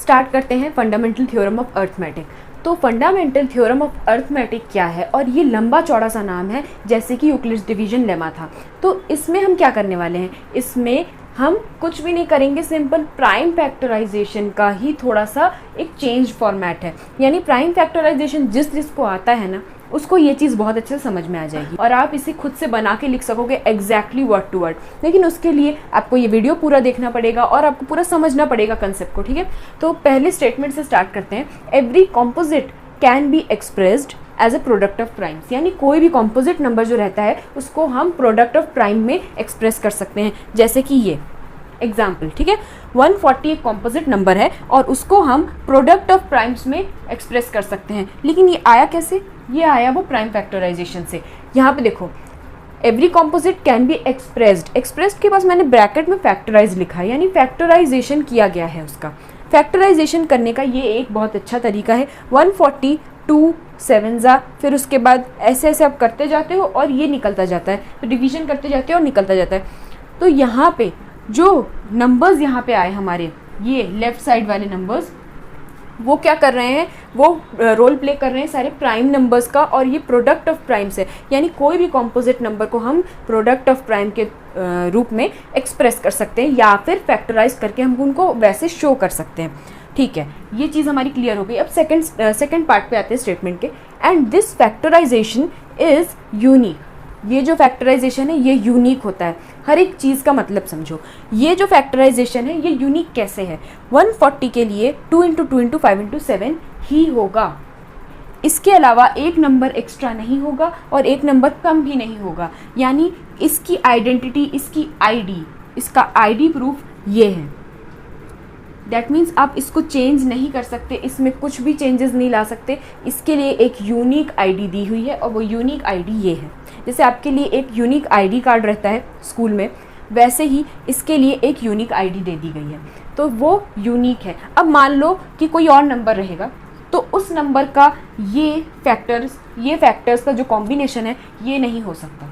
Start करते हैं fundamental theorem of arithmetic. तो फंडामेंटल थ्योरम ऑफ अर्थमेटिक क्या है, और ये लंबा चौड़ा सा नाम है जैसे कि यूक्लिड्स डिवीजन लेमा था। तो इसमें हम क्या करने वाले हैं, इसमें हम कुछ भी नहीं करेंगे, सिंपल प्राइम फैक्टराइजेशन का ही थोड़ा सा एक चेंज फॉर्मेट है। यानी प्राइम फैक्टराइजेशन जिसको आता है ना, उसको ये चीज़ बहुत अच्छे से समझ में आ जाएगी और आप इसे खुद से बना के लिख सकोगे एग्जैक्टली वर्ड टू वर्ड। लेकिन उसके लिए आपको ये वीडियो पूरा देखना पड़ेगा और आपको पूरा समझना पड़ेगा कंसेप्ट को, ठीक है। तो पहले स्टेटमेंट से स्टार्ट करते हैं। Every composite can be expressed as a product of primes, यानी कोई भी कॉम्पोजिट नंबर जो रहता है उसको हम प्रोडक्ट ऑफ प्राइम में एक्सप्रेस कर सकते हैं। जैसे कि ये एग्जाम्पल, ठीक है, 140 एक कॉम्पोजिट नंबर है और उसको हम प्रोडक्ट ऑफ प्राइम्स में एक्सप्रेस कर सकते हैं। लेकिन ये आया कैसे, ये आया वो प्राइम फैक्टराइजेशन से। यहाँ पे देखो, every composite can be expressed, expressed के पास मैंने ब्रैकेट में फैक्टराइज लिखा है, यानी फैक्टराइजेशन किया गया है उसका। फैक्टराइजेशन करने का ये एक बहुत अच्छा तरीका है। 140 2 7 फिर उसके बाद ऐसे ऐसे आप करते जाते हो और ये निकलता जाता है, तो डिवीजन करते जाते हो और निकलता जाता है। तो यहाँ पे जो नंबर्स यहाँ पे आए हमारे, ये लेफ्ट साइड वाले नंबर्स, वो क्या कर रहे हैं, वो रोल प्ले कर रहे हैं सारे प्राइम नंबर्स का, और ये प्रोडक्ट ऑफ प्राइम्स है। यानी कोई भी कॉम्पोजिट नंबर को हम प्रोडक्ट ऑफ प्राइम के रूप में एक्सप्रेस कर सकते हैं या फिर फैक्टराइज करके हम उनको वैसे शो कर सकते हैं, ठीक है। ये चीज़ हमारी क्लियर हो गई। अब सेकंड पार्ट पे आते हैं स्टेटमेंट के। And this factorisation is unique, ये जो फैक्टराइजेशन है ये यूनिक होता है। हर एक चीज़ का मतलब समझो, ये जो फैक्टराइजेशन है ये यूनिक कैसे है। 140 के लिए 2 × 2 × 5 × 7 ही होगा, इसके अलावा एक नंबर एक्स्ट्रा नहीं होगा और एक नंबर कम भी नहीं होगा। यानी इसकी आइडेंटिटी, इसकी आईडी, इसका आईडी प्रूफ ये है। दैट मीन्स आप इसको चेंज नहीं कर सकते, इसमें कुछ भी चेंजेस नहीं ला सकते। इसके लिए एक यूनिक आईडी दी हुई है और वो यूनिक आईडी ये है। जैसे आपके लिए एक यूनिक आईडी कार्ड रहता है स्कूल में, वैसे ही इसके लिए एक यूनिक आईडी दे दी गई है, तो वो यूनिक है। अब मान लो कि कोई और नंबर रहेगा, तो उस नंबर का ये फैक्टर्स का जो कॉम्बिनेशन है ये नहीं हो सकता।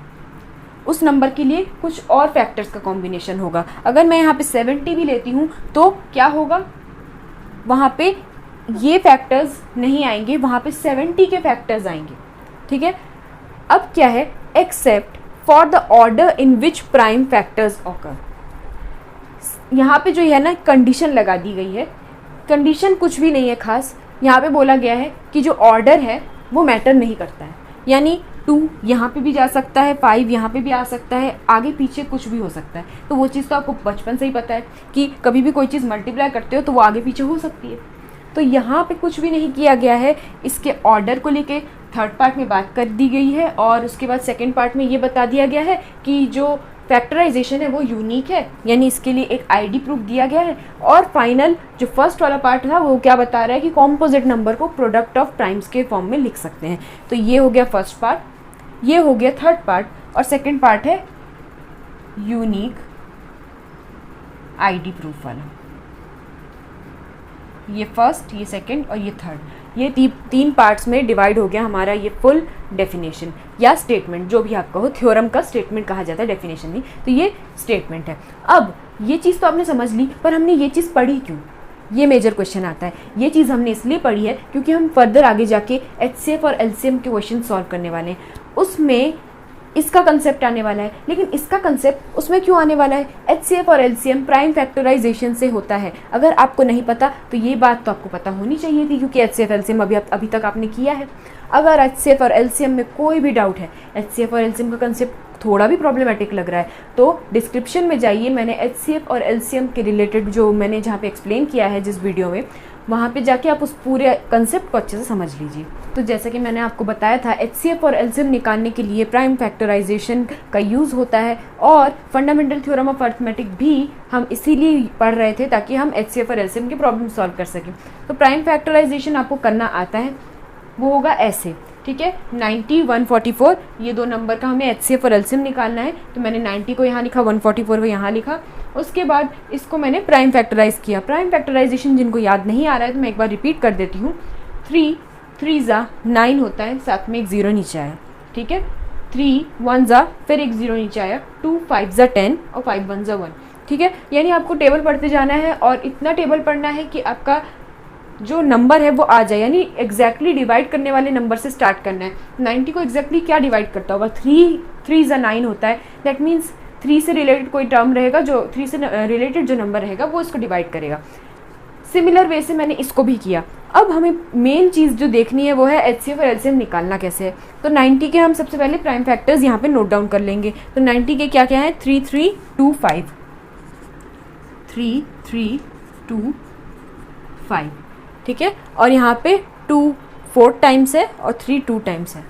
उस नंबर के लिए कुछ और फैक्टर्स का कॉम्बिनेशन होगा। अगर मैं यहाँ पे 70 भी लेती हूँ तो क्या होगा, वहाँ पे ये फैक्टर्स नहीं आएंगे, वहाँ पे 70 के फैक्टर्स आएंगे, ठीक है। अब क्या है, except for the order in which prime factors occur. यहाँ पे जो है ना कंडीशन लगा दी गई है, कंडीशन कुछ भी नहीं है खास। यहाँ पे बोला गया है कि जो ऑर्डर है वो मैटर नहीं करता है, यानी 2 यहाँ पे भी जा सकता है, 5 यहाँ पे भी आ सकता है, आगे पीछे कुछ भी हो सकता है। तो वो चीज़ तो आपको बचपन से ही पता है कि कभी भी कोई चीज़ मल्टीप्लाई करते हो तो वो आगे पीछे हो सकती है। तो यहाँ पे कुछ भी नहीं किया गया है। इसके ऑर्डर को लेके थर्ड पार्ट में बात कर दी गई है और उसके बाद सेकेंड पार्ट में ये बता दिया गया है कि जो फैक्टराइजेशन है वो यूनिक है, यानी इसके लिए एक आईडी प्रूफ दिया गया है। और फाइनल जो फर्स्ट वाला पार्ट था वो क्या बता रहा है कि कॉम्पोजिट नंबर को प्रोडक्ट ऑफ प्राइम्स के फॉर्म में लिख सकते हैं। तो ये हो गया फर्स्ट पार्ट, ये हो गया थर्ड पार्ट, और सेकेंड पार्ट है यूनिक आईडी प्रूफ वाला। ये फर्स्ट, ये सेकेंड और ये थर्ड, ये 3 पार्ट्स में डिवाइड हो गया हमारा ये फुल डेफिनेशन या स्टेटमेंट, जो भी आप कहो। थ्योरम का स्टेटमेंट कहा जाता है, डेफिनेशन नहीं। तो ये स्टेटमेंट है। अब ये चीज़ तो आपने समझ ली, पर हमने ये चीज़ पढ़ी क्यों, ये मेजर क्वेश्चन आता है। ये चीज़ हमने इसलिए पढ़ी है क्योंकि हम फर्दर आगे जाके HCF और LCM के क्वेश्चन सॉल्व करने वाले हैं, उसमें इसका कंसेप्ट आने वाला है। लेकिन इसका कंसेप्ट उसमें क्यों आने वाला है, HCF और LCM प्राइम फैक्टराइजेशन से होता है। अगर आपको नहीं पता तो ये बात तो आपको पता होनी चाहिए थी, क्योंकि HCF LCM अभी तक आपने किया है। अगर HCF और LCM में कोई भी डाउट है, HCF और LCM का कंसेप्ट थोड़ा भी प्रॉब्लमेटिक लग रहा है, तो डिस्क्रिप्शन में जाइए, मैंने HCF और LCM के रिलेटेड जो मैंने जहाँ पे एक्सप्लेन किया है जिस वीडियो में, वहाँ पे जाके आप उस पूरे कंसेप्ट को अच्छे से समझ लीजिए। तो जैसा कि मैंने आपको बताया था, HCF और LCM निकालने के लिए प्राइम फैक्टराइजेशन का यूज़ होता है, और फंडामेंटल थ्योरम ऑफ अर्थमेटिक भी हम इसीलिए पढ़ रहे थे ताकि हम HCF और LCM के प्रॉब्लम सॉल्व कर सकें। तो प्राइम फैक्टराइजेशन आपको करना आता है, वो होगा ऐसे, ठीक है। 90 144 ये 2 नंबर का हमें HCF और LCM निकालना है। तो मैंने 90 को यहाँ लिखा, 144 को यहाँ लिखा। उसके बाद इसको मैंने प्राइम फैक्टराइज किया। प्राइम फैक्टराइजेशन जिनको याद नहीं आ रहा है तो मैं एक बार रिपीट कर देती हूँ। 3 3 9 होता है, साथ में एक 0 नीचे आया, ठीक है। 3 1 फिर एक 0 नीचे आया, 2 5 10 और 5 1 1, ठीक है। यानी आपको टेबल पढ़ते जाना है और इतना टेबल पढ़ना है कि आपका जो नंबर है वो आ जाए, यानी एग्जैक्टली डिवाइड करने वाले नंबर से स्टार्ट करना है। 90 को एग्जैक्टली क्या डिवाइड करता होगा, 3 × 9 होता है। दैट मीन्स 3 से रिलेटेड कोई टर्म रहेगा, जो 3 से रिलेटेड जो नंबर रहेगा वो इसको डिवाइड करेगा। सिमिलर वे से मैंने इसको भी किया। अब हमें मेन चीज़ जो देखनी है वो है एचसीएफ और एलसीएम निकालना कैसे है। तो 90 के हम सबसे पहले प्राइम फैक्टर्स यहाँ पे नोट डाउन कर लेंगे। तो 90 के क्या क्या है, 3 3 2 5, 3 3 2 5, ठीक है। और यहाँ पे 2 4 टाइम्स है और 3 2 टाइम्स है।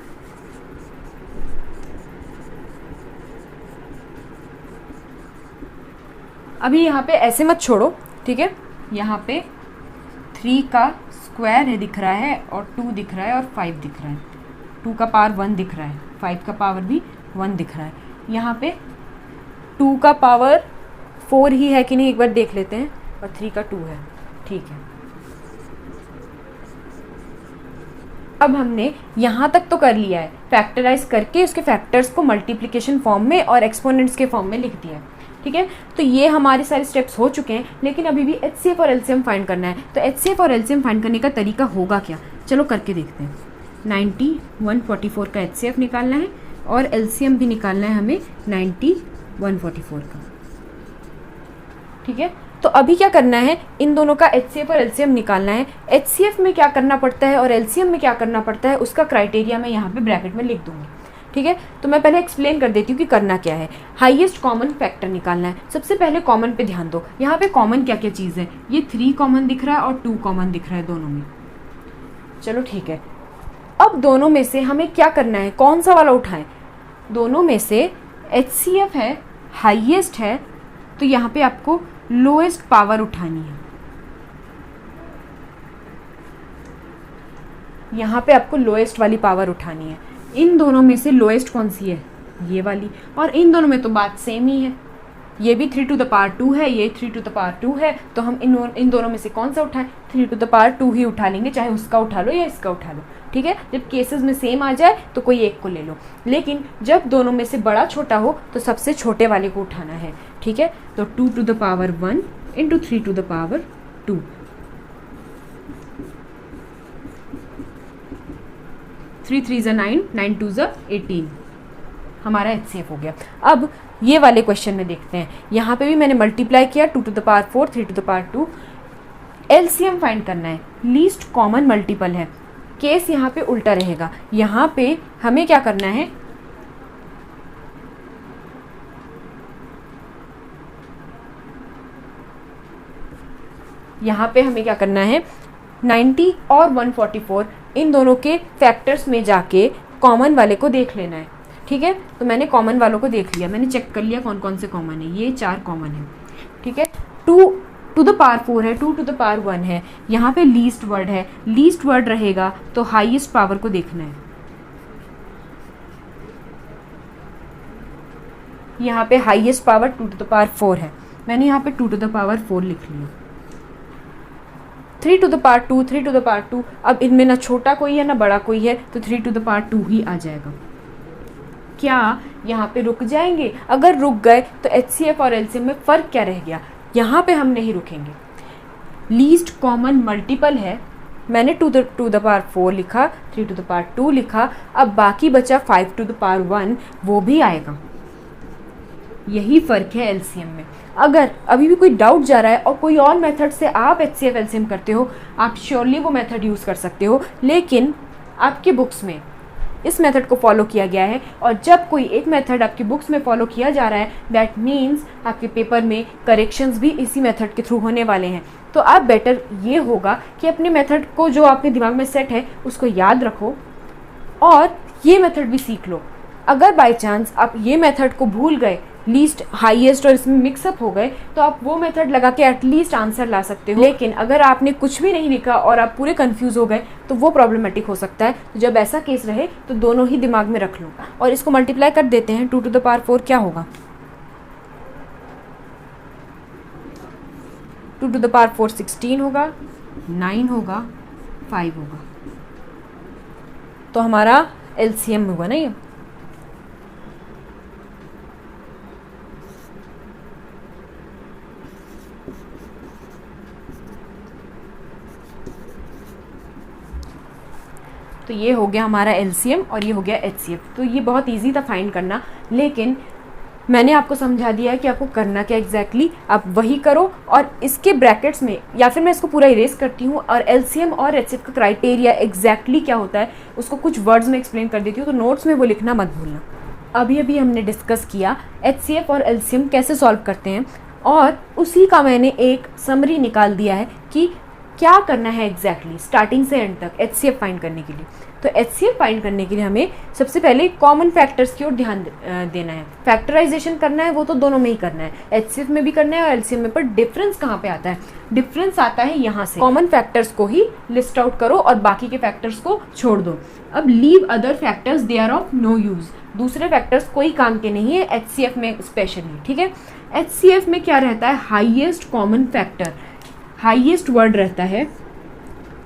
अभी यहाँ पे ऐसे मत छोड़ो, ठीक है। यहाँ पे 3 का स्क्वायर है दिख रहा है, और 2 दिख रहा है, और 5 दिख रहा है। 2 का पावर 1 दिख रहा है, 5 का पावर भी 1 दिख रहा है। यहाँ पे 2 का पावर 4 ही है कि नहीं एक बार देख लेते हैं, और 3 का 2 है, ठीक है। अब हमने यहाँ तक तो कर लिया है, फैक्टराइज करके उसके फैक्टर्स को मल्टीप्लिकेशन फॉर्म में और एक्सपोनेंट्स के फॉर्म में लिख दिया है, ठीक है। तो ये हमारे सारे स्टेप्स हो चुके हैं, लेकिन अभी भी एचसीएफ और एलसीएम फाइंड करना है। तो एचसीएफ और एलसीएम फाइंड करने का तरीका होगा क्या, चलो करके देखते हैं। 90 144 का एचसीएफ निकालना है, और एलसीएम भी निकालना है हमें 90 144 का, ठीक है। तो अभी क्या करना है, इन दोनों का एचसीएफ और एलसीएम निकालना है। एचसीएफ में क्या करना पड़ता है और एलसीएम में क्या करना पड़ता है, उसका क्राइटेरिया मैं यहाँ पे ब्रैकेट में लिख दूंगी, ठीक है। तो मैं पहले एक्सप्लेन कर देती हूँ कि करना क्या है। हाईएस्ट कॉमन फैक्टर निकालना है। सबसे पहले कॉमन पे ध्यान दो, यहाँ पे कॉमन क्या क्या चीज़ है, ये 3 कॉमन दिख रहा है और 2 कॉमन दिख रहा है दोनों में, चलो ठीक है। अब दोनों में से हमें क्या करना है, कौन सा वाला उठाएं, दोनों में से एचसीएफ है, हाईएस्ट है, तो यहाँ पे आपको लोएस्ट पावर उठानी है। यहाँ पे आपको लोएस्ट वाली पावर उठानी है। इन दोनों में से लोएस्ट कौन सी है, ये वाली, और इन दोनों में तो बात सेम ही है। ये भी 3 to the power 2 है, ये 3 to the power 2 है, तो हम इन दोनों में से कौन सा उठाएं, 3 to the power 2 ही उठा लेंगे, चाहे उसका उठा लो या इसका उठा लो, ठीक है। जब केसेस में सेम आ जाए तो कोई एक को ले लो, लेकिन जब दोनों में से बड़ा छोटा हो तो सबसे छोटे वाले को उठाना है, ठीक है। तो 2 to the power 1 into 3 to the power 2, 3 3 ज़ा 9, 9 2 ज़ा 18, हमारा एचसीएफ हो गया। अब ये वाले क्वेश्चन में देखते हैं, यहाँ पे भी मैंने मल्टीप्लाई किया, 2 to the power 4, 3 to the power 2। LCM find करना है, लीस्ट कॉमन मल्टीपल है, केस यहाँ पे उल्टा रहेगा। यहाँ पे हमें क्या करना है, यहाँ पे हमें क्या करना है, 90 और 144 इन दोनों के फैक्टर्स में जाके कॉमन वाले को देख लेना है, ठीक है। तो मैंने कॉमन वालों को देख लिया, मैंने चेक कर लिया कौन कौन से कॉमन है, ये 4 कॉमन है, ठीक है। 2 to the power 4 है, 2 to the power 1 है, यहाँ पे लीस्ट वर्ड है, लीस्ट वर्ड रहेगा तो हाईएस्ट पावर को देखना है। यहाँ पे highest power 2 to the power 4 है, मैंने यहाँ पे 2 to the power 4 लिख लिया। 3 to the power 2, 3 to the power 2, अब इनमें ना छोटा कोई है ना बड़ा कोई है, तो 3 to the power 2 ही आ जाएगा। क्या यहाँ पे रुक जाएंगे, अगर रुक गए तो एचसीएफ और एलसीएम में फ़र्क क्या रह गया, यहाँ पे हम नहीं रुकेंगे। लीस्ट कॉमन मल्टीपल है, मैंने 2 to the power 4 लिखा, 3 to the power 2 लिखा, अब बाकी बचा 5 to the power 1, वो भी आएगा। यही फ़र्क है एलसीएम में। अगर अभी भी कोई डाउट जा रहा है और कोई और मेथड से आप एचसीएफ एलसीएम करते हो, आप श्योरली वो मेथड यूज़ कर सकते हो, लेकिन आपके बुक्स में इस मेथड को फॉलो किया गया है। और जब कोई एक मेथड आपकी बुक्स में फॉलो किया जा रहा है, दैट मीन्स आपके पेपर में करेक्शंस भी इसी मेथड के थ्रू होने वाले हैं। तो आप बेटर ये होगा कि अपने मेथड को जो आपके दिमाग में सेट है उसको याद रखो और ये मेथड भी सीख लो। अगर बाय चांस आप ये मेथड को भूल गए, लीस्ट हाईएस्ट और इसमें मिक्सअप हो गए, तो आप वो मेथड लगा के एटलीस्ट आंसर ला सकते हो। लेकिन अगर आपने कुछ भी नहीं लिखा और आप पूरे कंफ्यूज हो गए तो वो प्रॉब्लमेटिक हो सकता है। तो जब ऐसा केस रहे तो दोनों ही दिमाग में रख लो और इसको मल्टीप्लाई कर देते हैं। 2 to the power 4 क्या होगा, 2 to the power 4 16 होगा, 9 होगा, 5 होगा, तो हमारा एलसीएम होगा ना ये। तो ये हो गया हमारा एलसीएम और ये हो गया एचसीएफ। तो ये बहुत ईजी था फाइंड करना, लेकिन मैंने आपको समझा दिया है कि आपको करना क्या एग्जैक्टली, आप वही करो। और इसके ब्रैकेट्स में, या फिर मैं इसको पूरा इरेज करती हूँ और एलसीएम और एचसीएफ का क्राइटेरिया एग्जैक्टली क्या होता है उसको कुछ वर्ड्स में एक्सप्लेन कर देती हूँ, तो नोट्स में वो लिखना मत भूलना। अभी हमने डिस्कस किया एचसीएफ और एलसीएम कैसे सॉल्व करते हैं, और उसी का मैंने एक समरी निकाल दिया है कि क्या करना है एग्जैक्टली स्टार्टिंग से एंड तक एचसीएफ फाइंड करने के लिए। तो एचसीएफ फाइंड करने के लिए हमें सबसे पहले कॉमन फैक्टर्स की ओर ध्यान देना है। फैक्टराइजेशन करना है वो तो दोनों में ही करना है, एचसीएफ में भी करना है और एलसीएम में। पर डिफरेंस कहाँ पे आता है? डिफरेंस आता है यहाँ से, कॉमन फैक्टर्स को ही लिस्ट आउट करो और बाकी के फैक्टर्स को छोड़ दो। अब leave other factors, they are of no use, दूसरे फैक्टर्स कोई काम के नहीं है एचसीएफ में स्पेशली, ठीक है। एचसीएफ में क्या रहता है? Highest common factor, highest word रहता है,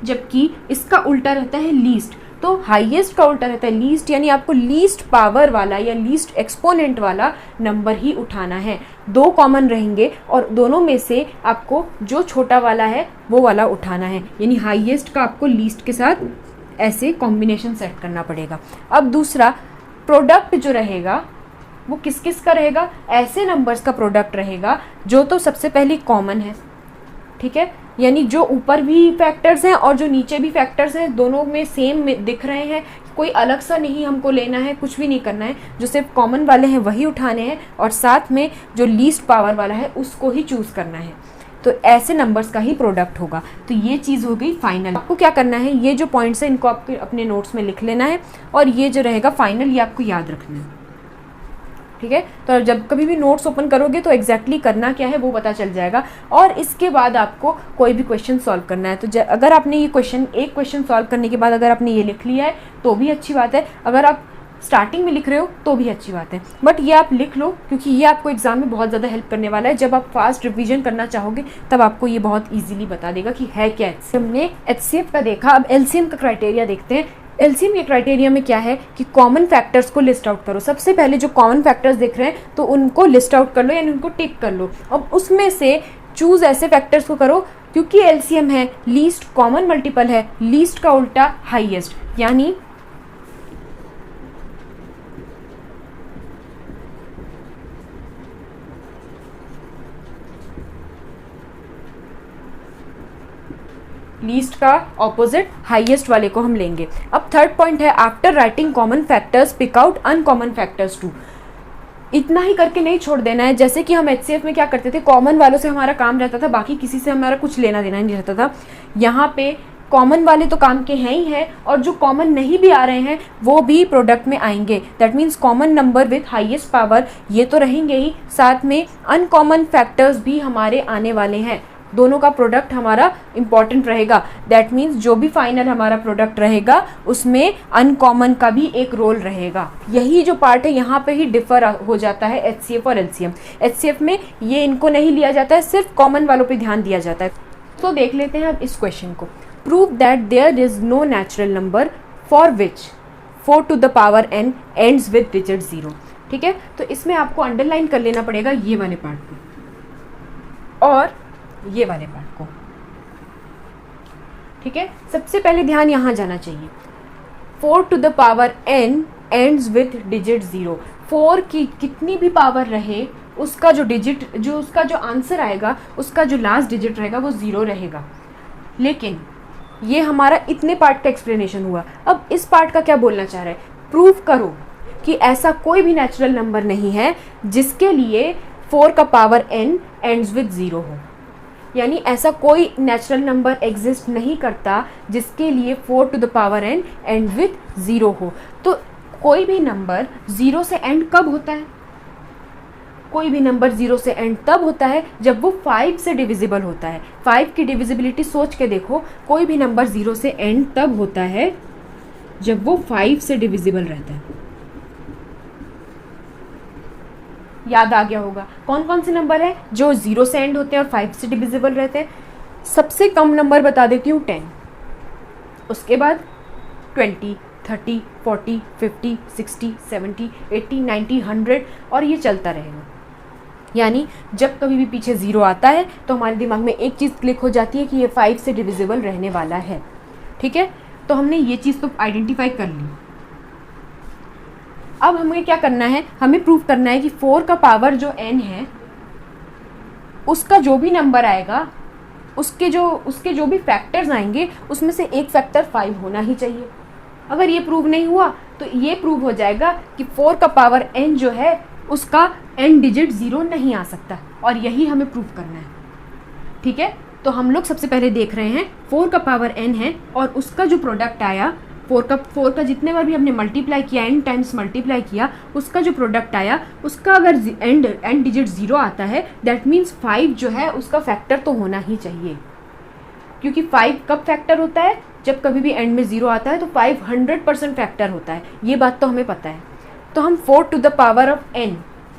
जबकि इसका उल्टा रहता है लीस्ट। तो हाईएस्ट का उल्टा रहता है लीस्ट, यानी आपको लीस्ट पावर वाला या लीस्ट एक्सपोनेंट वाला नंबर ही उठाना है। दो कॉमन रहेंगे और दोनों में से आपको जो छोटा वाला है वो वाला उठाना है, यानी हाईएस्ट का आपको लीस्ट के साथ ऐसे कॉम्बिनेशन सेट करना पड़ेगा। अब दूसरा प्रोडक्ट जो रहेगा वो किस किस का रहेगा? ऐसे नंबर्स का प्रोडक्ट रहेगा जो तो सबसे पहले कॉमन है, ठीक है, यानी जो ऊपर भी फैक्टर्स हैं और जो नीचे भी फैक्टर्स हैं दोनों में सेम दिख रहे हैं, कोई अलग सा नहीं हमको लेना है, कुछ भी नहीं करना है, जो सिर्फ कॉमन वाले हैं वही उठाने हैं और साथ में जो लीस्ट पावर वाला है उसको ही चूज़ करना है। तो ऐसे नंबर्स का ही प्रोडक्ट होगा। तो ये चीज़ हो गई फाइनल। आपको क्या करना है, ये जो पॉइंट्स हैं इनको आपके अपने नोट्स में लिख लेना है और ये जो रहेगा फाइनल ये आपको याद रखना है, ठीक है। तो जब कभी भी नोट्स ओपन करोगे तो एग्जैक्टली करना क्या है वो पता चल जाएगा। और इसके बाद आपको कोई भी क्वेश्चन सॉल्व करना है, तो अगर आपने ये एक क्वेश्चन सॉल्व करने के बाद अगर आपने ये लिख लिया है तो भी अच्छी बात है, अगर आप स्टार्टिंग में लिख रहे हो तो भी अच्छी बात है, बट ये आप लिख लो क्योंकि ये आपको एग्जाम में बहुत ज़्यादा हेल्प करने वाला है। जब आप फास्ट रिवीजन करना चाहोगे तब आपको ये बहुत ईजिली बता देगा कि है क्या एचसीएफ। हमने एचसीएफ का देखा, अब एलसीएम का क्राइटेरिया देखते हैं। एलसीएम के क्राइटेरिया में क्या है कि कॉमन फैक्टर्स को लिस्ट आउट करो। सबसे पहले जो कॉमन फैक्टर्स दिख रहे हैं तो उनको लिस्ट आउट कर लो, यानी उनको टिक कर लो। अब उसमें से चूज ऐसे फैक्टर्स को करो, क्योंकि एलसीएम है लीस्ट कॉमन मल्टीपल है, लीस्ट का उल्टा हाईएस्ट, यानी लीस्ट का ऑपोजिट हाईएस्ट वाले को हम लेंगे। अब थर्ड पॉइंट है after writing common factors pick out uncommon factors too. इतना ही करके नहीं छोड़ देना है, जैसे कि हम एचसीएफ में क्या करते थे, कॉमन वालों से हमारा काम रहता था, बाकी किसी से हमारा कुछ लेना देना नहीं रहता था। यहाँ पे कॉमन वाले तो काम के हैं ही हैं और जो कॉमन नहीं भी आ रहे हैं वो भी प्रोडक्ट में आएंगे। That means common number with highest power ये तो रहेंगे ही, साथ में अनकॉमन फैक्टर्स भी हमारे आने वाले हैं। दोनों का प्रोडक्ट हमारा इंपॉर्टेंट रहेगा। दैट मीन्स जो भी फाइनल हमारा प्रोडक्ट रहेगा उसमें अनकॉमन का भी एक रोल रहेगा। यही जो पार्ट है यहाँ पे ही डिफर हो जाता है एचसीएफ और एलसीएम। एचसीएफ में ये इनको नहीं लिया जाता है, सिर्फ कॉमन वालों पे ध्यान दिया जाता है। तो देख लेते हैं अब इस क्वेश्चन को। Prove that there is no natural number for which 4 to the power n ends with digit 0। ठीक है, तो इसमें आपको अंडरलाइन कर लेना पड़ेगा ये वाले पार्ट को और ये वाले पार्ट को। ठीक है, सबसे पहले ध्यान यहाँ जाना चाहिए। 4 to the power n ends with digit 0। 4 की कितनी भी पावर रहे उसका जो डिजिट, जो उसका जो आंसर आएगा, उसका जो लास्ट डिजिट रहेगा वो 0 रहेगा। लेकिन ये हमारा इतने पार्ट का एक्सप्लेनेशन हुआ। अब इस पार्ट का क्या बोलना चाह रहा है, प्रूव करो कि ऐसा कोई भी नेचुरल नंबर नहीं है जिसके लिए 4 का पावर n एंड्स विद 0 हो। यानी ऐसा कोई नेचुरल नंबर एग्जिस्ट नहीं करता जिसके लिए 4 to the power n and with 0 हो। तो कोई भी नंबर 0 से एंड कब होता है? कोई भी नंबर 0 से एंड तब होता है जब वो 5 से डिविजिबल होता है। 5 की डिविजिबिलिटी सोच के देखो, कोई भी नंबर 0 से एंड तब होता है जब वो 5 से डिविजिबल रहता है। याद आ गया होगा कौन कौन से नंबर है जो 0 से एंड होते हैं और 5 से डिविजिबल रहते हैं। सबसे कम नंबर बता देती हूँ 10, उसके बाद 20, 30, 40, 50, 60, 70, 80, 90, 100 और ये चलता रहेगा। यानी जब कभी भी पीछे 0 आता है तो हमारे दिमाग में एक चीज़ क्लिक हो जाती है कि ये 5 से डिविजिबल रहने वाला है। ठीक है, तो हमने ये चीज़ तो आइडेंटिफाई कर ली। अब हमें क्या करना है, हमें प्रूव करना है कि 4 का पावर जो n है उसका जो भी नंबर आएगा उसके जो भी फैक्टर्स आएंगे उसमें से एक फैक्टर 5 होना ही चाहिए। अगर ये प्रूव नहीं हुआ तो ये प्रूव हो जाएगा कि 4 का पावर n जो है उसका n डिजिट 0 नहीं आ सकता, और यही हमें प्रूव करना है। ठीक है, तो हम लोग सबसे पहले देख रहे हैं 4 का पावर n है और उसका जो प्रोडक्ट आया 4 का जितने बार भी हमने मल्टीप्लाई किया, n टाइम्स मल्टीप्लाई किया, उसका जो प्रोडक्ट आया उसका अगर n डिजिट 0 आता है दैट मीन्स 5 जो है उसका फैक्टर तो होना ही चाहिए, क्योंकि 5 कब फैक्टर होता है, जब कभी भी एंड में 0 आता है तो 5 100% फैक्टर होता है। ये बात तो हमें पता है। तो हम 4 to the power of n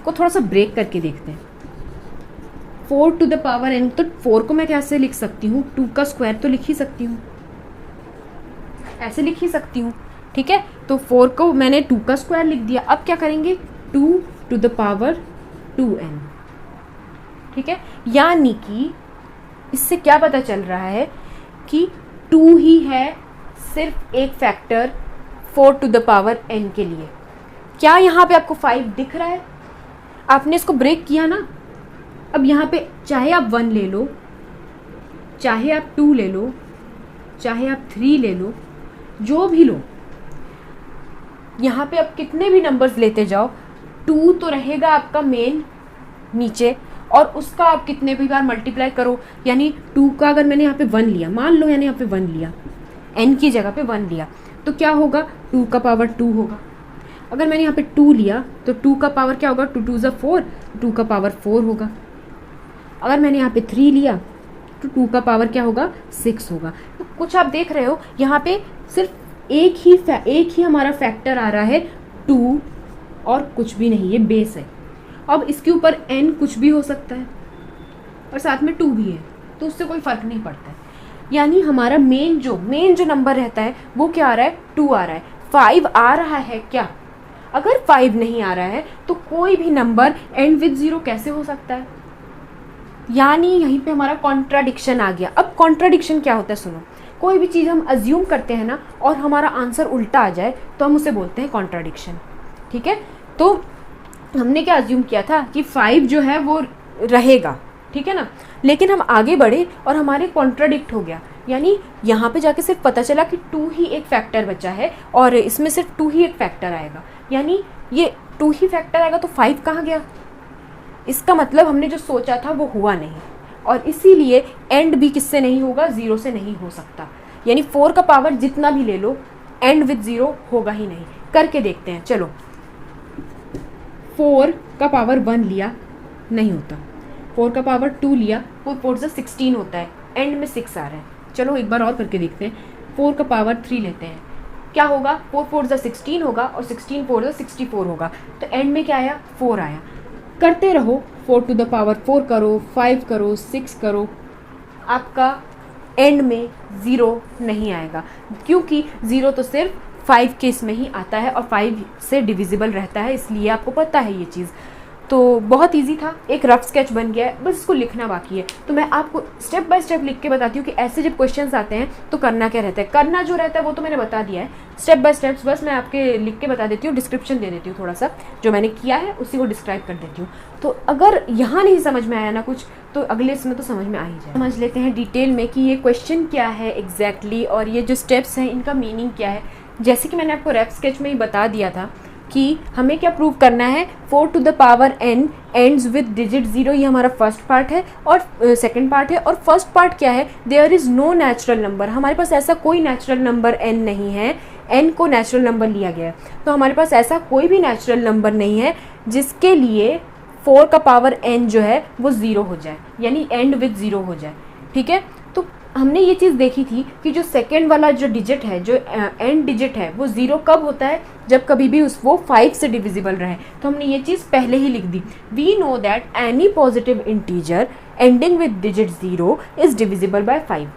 को थोड़ा सा ब्रेक करके देखते हैं। 4 टू द पावर n, तो 4 को मैं कैसे लिख सकती हूँ, 2 का स्क्वायर तो लिख ही सकती हूँ, ऐसे लिख ही सकती हूँ। ठीक है, तो 4 को मैंने 2 का स्क्वायर लिख दिया। अब क्या करेंगे, 2 टू द पावर 2n। ठीक है, यानी कि इससे क्या पता चल रहा है कि 2 ही है सिर्फ एक factor 4 to the power n के लिए। क्या यहाँ पे आपको 5 दिख रहा है? आपने इसको ब्रेक किया ना। अब यहाँ पे चाहे आप 1 ले लो, चाहे आप 2 ले लो, चाहे आप 3 ले लो, जो भी लो, यहाँ पे आप कितने भी नंबर्स लेते जाओ, 2 तो रहेगा आपका मेन नीचे, और उसका आप कितने भी बार मल्टीप्लाई करो, यानी 2 का अगर मैंने यहाँ पे 1 लिया, मान लो मैंने यहाँ पे 1 लिया, n की जगह पे 1 लिया, तो क्या होगा, 2 का पावर 2 होगा। अगर मैंने यहाँ पे 2 लिया तो 2 का पावर क्या होगा, 2 2 ज़ा 4, 2 का पावर 4 होगा। अगर मैंने यहाँ पे 3 लिया तो 2 का पावर क्या होगा, 6 होगा। तो कुछ आप देख रहे हो यहाँ पे सिर्फ एक ही हमारा फैक्टर आ रहा है 2, और कुछ भी नहीं, ये बेस है। अब इसके ऊपर n कुछ भी हो सकता है और साथ में 2 भी है, तो उससे कोई फ़र्क नहीं पड़ता है। यानी हमारा मेन जो नंबर रहता है वो क्या आ रहा है, 2 आ रहा है। 5 आ रहा है क्या? अगर 5 नहीं आ रहा है तो कोई भी नंबर एंड विद 0 कैसे हो सकता है? यानी यहीं पे हमारा कॉन्ट्राडिक्शन आ गया। अब कॉन्ट्राडिक्शन क्या होता है, सुनो, कोई भी चीज़ हम अज्यूम करते हैं ना और हमारा आंसर उल्टा आ जाए तो हम उसे बोलते हैं कॉन्ट्राडिक्शन। ठीक है, तो हमने क्या अज्यूम किया था कि 5 जो है वो रहेगा, ठीक है ना, लेकिन हम आगे बढ़े और हमारे कॉन्ट्राडिक्ट हो गया। यानी यहाँ पे जाके सिर्फ पता चला कि 2 ही एक फैक्टर बचा है और इसमें सिर्फ 2 ही एक फैक्टर आएगा, यानी ये 2 ही फैक्टर आएगा, तो 5 कहाँ गया? इसका मतलब हमने जो सोचा था वो हुआ नहीं, और इसीलिए एंड भी किससे नहीं होगा, 0 से नहीं हो सकता। यानी 4 का पावर जितना भी ले लो एंड विद 0 होगा ही नहीं। करके देखते हैं, चलो। 4 का पावर 1 लिया, नहीं होता। 4 का पावर 2 लिया, वो 4 से 16 होता है, एंड में 6 आ रहा है। चलो एक बार और करके देखते हैं। 4 का पावर 3 लेते हैं, क्या होगा, 4 4 से 16 होगा और 16 4 से 64 होगा, तो एंड में क्या आया, 4 आया। करते रहो, 4 टू द पावर 4 करो, 5 करो, 6 करो, आपका एंड में 0 नहीं आएगा, क्योंकि 0 तो सिर्फ 5 के इसमें ही आता है और 5 से डिविजिबल रहता है, इसलिए आपको पता है ये चीज़। तो बहुत इजी था, एक रफ स्केच बन गया है, बस इसको लिखना बाकी है। तो मैं आपको स्टेप बाय स्टेप लिख के बताती हूँ कि ऐसे जब क्वेश्चंस आते हैं तो करना क्या रहता है। करना जो रहता है वो तो मैंने बता दिया है, स्टेप बाय स्टेप्स बस मैं आपके लिख के बता देती हूँ, डिस्क्रिप्शन दे देती हूँ, थोड़ा सा जो मैंने किया है उसी को डिस्क्राइब कर देती हूँ। तो अगर यहाँ नहीं समझ में आया ना कुछ, तो अगले इसमें तो समझ में आ ही जाए। समझ लेते हैं डिटेल में कि ये क्वेश्चन क्या है एग्जैक्टली, और ये जो स्टेप्स हैं इनका मीनिंग क्या है। जैसे कि मैंने आपको रफ स्केच में ही बता दिया था कि हमें क्या प्रूव करना है, 4 to the power n ends with digit 0, ये हमारा फर्स्ट पार्ट है और सेकंड पार्ट है। और फर्स्ट पार्ट क्या है, there is no natural number, हमारे पास ऐसा कोई नेचुरल नंबर n नहीं है, n को नेचुरल नंबर लिया गया है, तो हमारे पास ऐसा कोई भी नेचुरल नंबर नहीं है जिसके लिए 4 का पावर n जो है वो 0 हो जाए, यानी एंड विद 0 हो जाए। ठीक है, तो हमने ये चीज़ देखी थी कि जो सेकेंड वाला जो डिजिट है, जो एंड डिजिट है, वो 0 कब होता है, जब कभी भी वो 5 से डिविजिबल रहे। तो हमने ये चीज़ पहले ही लिख दी। We know that any positive integer ending with digit 0 is divisible by 5।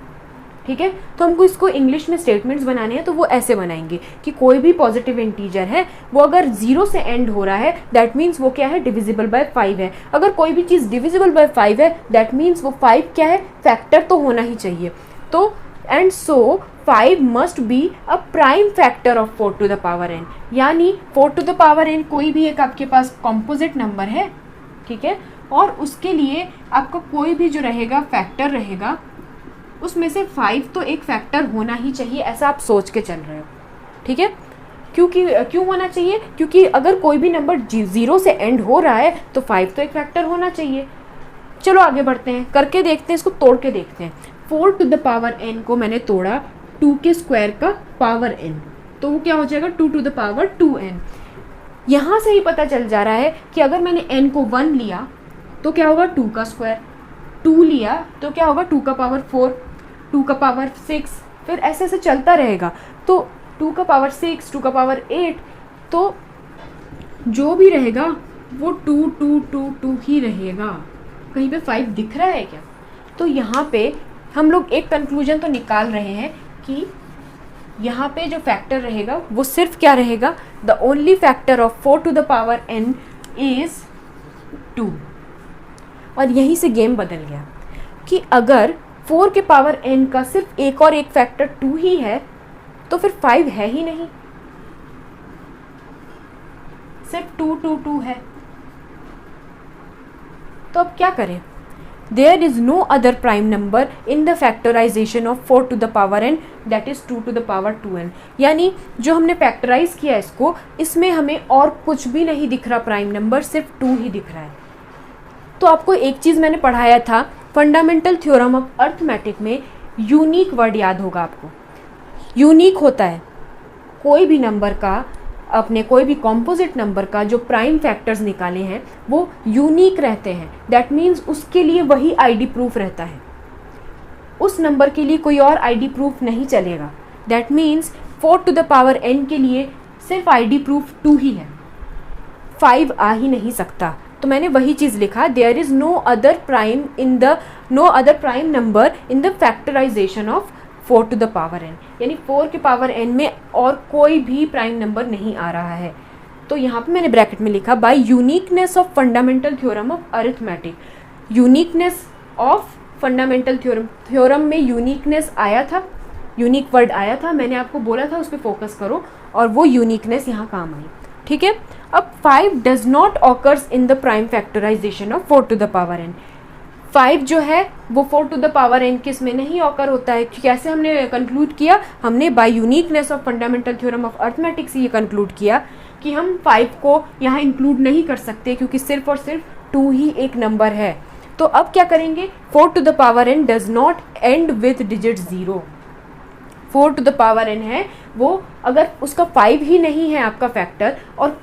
ठीक है, तो हमको इसको इंग्लिश में स्टेटमेंट्स बनाने हैं, तो वो ऐसे बनाएंगे कि कोई भी पॉजिटिव इंटीजर है वो अगर 0 से एंड हो रहा है दैट मीन्स वो क्या है, डिविजिबल बाय 5 है। अगर कोई भी चीज़ डिविजिबल बाय 5 है दैट मीन्स वो 5 क्या है, फैक्टर तो होना ही चाहिए। तो and so 5 must be a prime factor of 4 to the power n, यानी 4 टू द पावर n कोई भी एक आपके पास कॉम्पोजिट नंबर है, ठीक है, और उसके लिए आपका कोई भी जो रहेगा फैक्टर रहेगा उसमें से 5 तो एक फैक्टर होना ही चाहिए, ऐसा आप सोच के चल रहे हो, ठीक है। क्यों होना चाहिए? क्योंकि अगर कोई भी नंबर 0 से एंड हो रहा है तो 5 तो एक फैक्टर होना चाहिए। चलो आगे बढ़ते हैं, करके देखते हैं, इसको तोड़ के देखते हैं। 4 टू द पावर n को मैंने तोड़ा 2 के स्क्वायर का पावर n, तो वो क्या हो जाएगा 2 टू द पावर 2n। यहाँ से ही पता चल जा रहा है कि अगर मैंने n को 1 लिया तो क्या होगा 2 का स्क्वायर, 2 लिया तो क्या होगा 2 का पावर 4, 2 का पावर 6, फिर ऐसे ऐसे चलता रहेगा। तो 2 का पावर 6, 2 का पावर 8, तो जो भी रहेगा वो 2 2 2 2 ही रहेगा। कहीं पे 5 दिख रहा है क्या? तो यहाँ पे हम लोग एक कंक्लूजन तो निकाल रहे हैं कि यहाँ पे जो फैक्टर रहेगा वो सिर्फ क्या रहेगा, the only factor of 4 to the power n is 2। और यहीं से गेम बदल गया कि अगर 4 के पावर n का सिर्फ एक और एक फैक्टर 2 ही है तो फिर 5 है ही नहीं, सिर्फ 2 2 2 है। तो अब क्या करें? There is no other prime number in the factorization of 4 to the power n, that is 2 to the power 2n। यानी जो हमने फैक्टराइज किया इसको, इसमें हमें और कुछ भी नहीं दिख रहा प्राइम नंबर, सिर्फ 2 ही दिख रहा है। तो आपको एक चीज़ मैंने पढ़ाया था फंडामेंटल थ्योरम ऑफ अर्थमेटिक में, यूनिक वर्ड याद होगा आपको। यूनिक होता है कोई भी नंबर का, अपने कोई भी कॉम्पोजिट नंबर का जो प्राइम फैक्टर्स निकाले हैं वो यूनिक रहते हैं। दैट मीन्स उसके लिए वही आईडी प्रूफ रहता है, उस नंबर के लिए कोई और आईडी प्रूफ नहीं चलेगा। That means 4 to the power n के लिए सिर्फ आईडी प्रूफ 2 ही है, 5 आ ही नहीं सकता। तो मैंने वही चीज़ लिखा, there is no other prime number in the factorisation of 4 to the power n, यानी 4 के पावर n में और कोई भी प्राइम नंबर नहीं आ रहा है। तो यहाँ पे मैंने ब्रैकेट में लिखा by uniqueness of fundamental theorem of arithmetic. Uniqueness of fundamental theorem में यूनिकनेस आया था, यूनिक वर्ड आया था, मैंने आपको बोला था उस पर फोकस करो, और वो यूनिकनेस यहाँ काम आई, ठीक है। अब 5 does not occurs in the prime factorisation of 4 to the power n। 5 जो है वो 4 टू द पावर n किस में नहीं ऑकर होता है। कैसे हमने कंक्लूड किया? हमने by uniqueness of fundamental theorem of arithmetic से ये कंक्लूड किया कि हम 5 को यहाँ इंक्लूड नहीं कर सकते क्योंकि सिर्फ और सिर्फ 2 ही एक नंबर है। तो अब क्या करेंगे? 4 to the power n does not end with digit 0। 4 to the power n है वो, अगर उसका 5 ही नहीं है आपका फैक्टर, और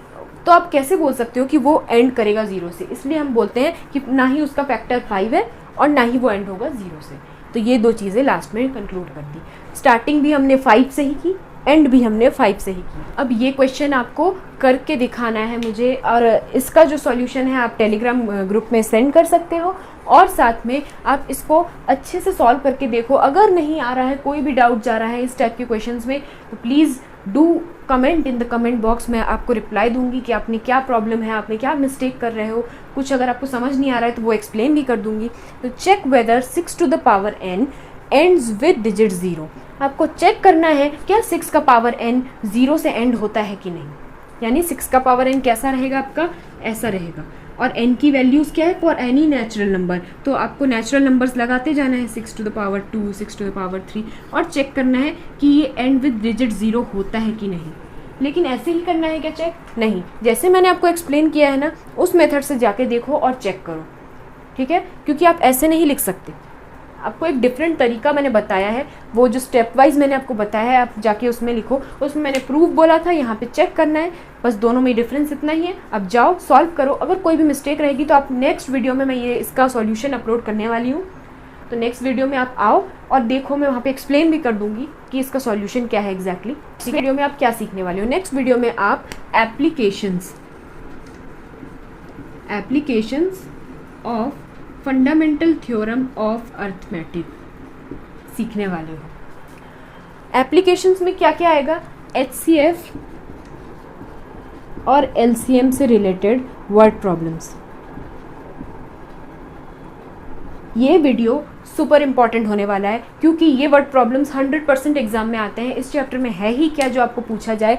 तो आप कैसे बोल सकते हो कि वो एंड करेगा 0 से? इसलिए हम बोलते हैं कि ना ही उसका फैक्टर 5 है और ना ही वो एंड होगा 0 से। तो ये दो चीज़ें लास्ट में कंक्लूड कर दी। स्टार्टिंग भी हमने 5 से ही की, एंड भी हमने 5 से ही की। अब ये क्वेश्चन आपको करके दिखाना है मुझे, और इसका जो सॉल्यूशन है आप टेलीग्राम ग्रुप में सेंड कर सकते हो, और साथ में आप इसको अच्छे से सॉल्व करके देखो। अगर नहीं आ रहा है, कोई भी डाउट जा रहा है इस टाइप के क्वेश्चंस में, तो please do comment in the comment box में। आपको रिप्लाई दूंगी कि आपने क्या प्रॉब्लम है, आपने क्या मिस्टेक कर रहे हो। कुछ अगर आपको समझ नहीं आ रहा है तो वो एक्सप्लेन भी कर दूंगी। तो check whether 6 to the power n ends with digit 0। आपको चेक करना है क्या 6 का पावर n 0 से एंड होता है कि नहीं। यानी 6 का पावर n कैसा रहेगा आपका? ऐसा रहेगा। और n की वैल्यूज़ क्या है? For any natural number. तो आपको नेचुरल नंबर्स लगाते जाना है, 6 to the power 2, 6 to the power 3, और चेक करना है कि ये एंड विद डिजिट 0 होता है कि नहीं। लेकिन ऐसे ही करना है क्या चेक? नहीं, जैसे मैंने आपको एक्सप्लेन किया है ना, उस मेथड से जाके देखो और चेक करो, ठीक है। क्योंकि आप ऐसे नहीं लिख सकते, आपको एक डिफरेंट तरीका मैंने बताया है। वो जो स्टेप वाइज मैंने आपको बताया है, आप जाके उसमें लिखो। उसमें मैंने प्रूफ बोला था, यहाँ पे चेक करना है, बस दोनों में डिफरेंस इतना ही है। अब जाओ सॉल्व करो। अगर कोई भी मिस्टेक रहेगी तो आप नेक्स्ट वीडियो में मैं ये इसका सॉल्यूशन अपलोड करने वाली हूँ। तो नेक्स्ट वीडियो में आप आओ और देखो, मैं वहाँ पे एक्सप्लेन भी कर दूंगी कि इसका सॉल्यूशन क्या है एग्जैक्टली। इस वीडियो में आप क्या सीखने वाले हो। नेक्स्ट वीडियो में आप applications of fundamental theorem of arithmetic सीखने वाले हो। एप्लीकेशंस में क्या क्या आएगा? HCF और LCM से रिलेटेड वर्ड प्रॉब्लम्स, ये वीडियो सुपर इम्पॉर्टेंट होने वाला है क्योंकि ये वर्ड प्रॉब्लम्स 100% एग्जाम में आते हैं। इस चैप्टर में है ही क्या जो आपको पूछा जाए।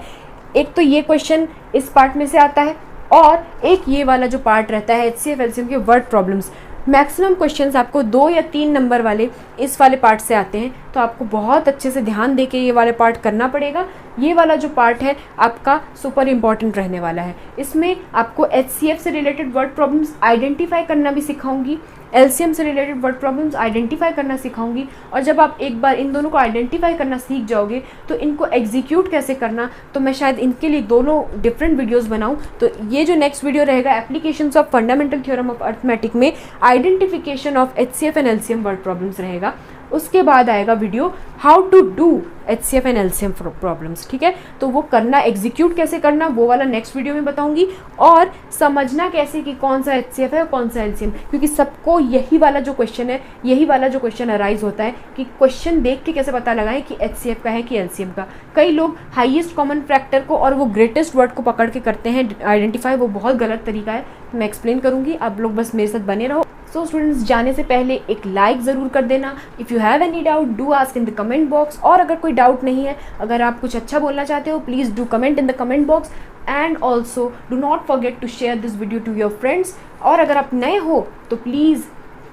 एक तो ये क्वेश्चन इस पार्ट में से आता है और एक ये वाला जो पार्ट रहता है HCF LCM के वर्ड प्रॉब्लम्स। मैक्सिमम क्वेश्चंस आपको 2 या 3 नंबर वाले इस वाले पार्ट से आते हैं, तो आपको बहुत अच्छे से ध्यान देके ये वाले पार्ट करना पड़ेगा। ये वाला जो पार्ट है आपका सुपर इम्पॉर्टेंट रहने वाला है। इसमें आपको HCF से रिलेटेड वर्ड प्रॉब्लम्स आइडेंटिफाई करना भी सिखाऊंगी, LCM से रिलेटेड वर्ड प्रॉब्लम्स आइडेंटिफाई करना सिखाऊंगी। और जब आप एक बार इन दोनों को आइडेंटिफाई करना सीख जाओगे तो इनको एग्जीक्यूट कैसे करना, तो मैं शायद इनके लिए दोनों डिफरेंट वीडियोस बनाऊं। तो ये जो नेक्स्ट वीडियो रहेगा applications of fundamental theorem of arithmetic में identification of HCF and LCM word problems रहेगा। उसके बाद आएगा video how to do HCF and LCM problems, ठीक है। तो वो करना, एग्जीक्यूट कैसे करना, वो वाला नेक्स्ट वीडियो में बताऊंगी। और समझना कैसे कि कौन सा HCF है और कौन सा LCM, क्योंकि सबको यही वाला जो क्वेश्चन है, यही वाला जो क्वेश्चन अराइज होता है कि क्वेश्चन देख के कैसे पता लगाएं कि HCF का है कि LCM का। कई लोग हाईएस्ट कॉमन फैक्टर को और वो ग्रेटेस्ट वर्ड को पकड़ के करते हैं आइडेंटिफाई, वो बहुत गलत तरीका है। मैं एक्सप्लेन करूंगी, आप लोग बस मेरे साथ बने रहो। सो स्टूडेंट्स, जाने से पहले एक लाइक ज़रूर कर देना। If you have any doubt do ask in the comment box. और अगर कोई डाउट नहीं है, अगर आप कुछ अच्छा बोलना चाहते हो, please do comment in the comment box. And also do not forget to share this video to your friends. और अगर आप नए हो तो please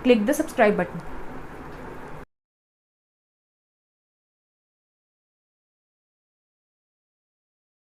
click the subscribe button.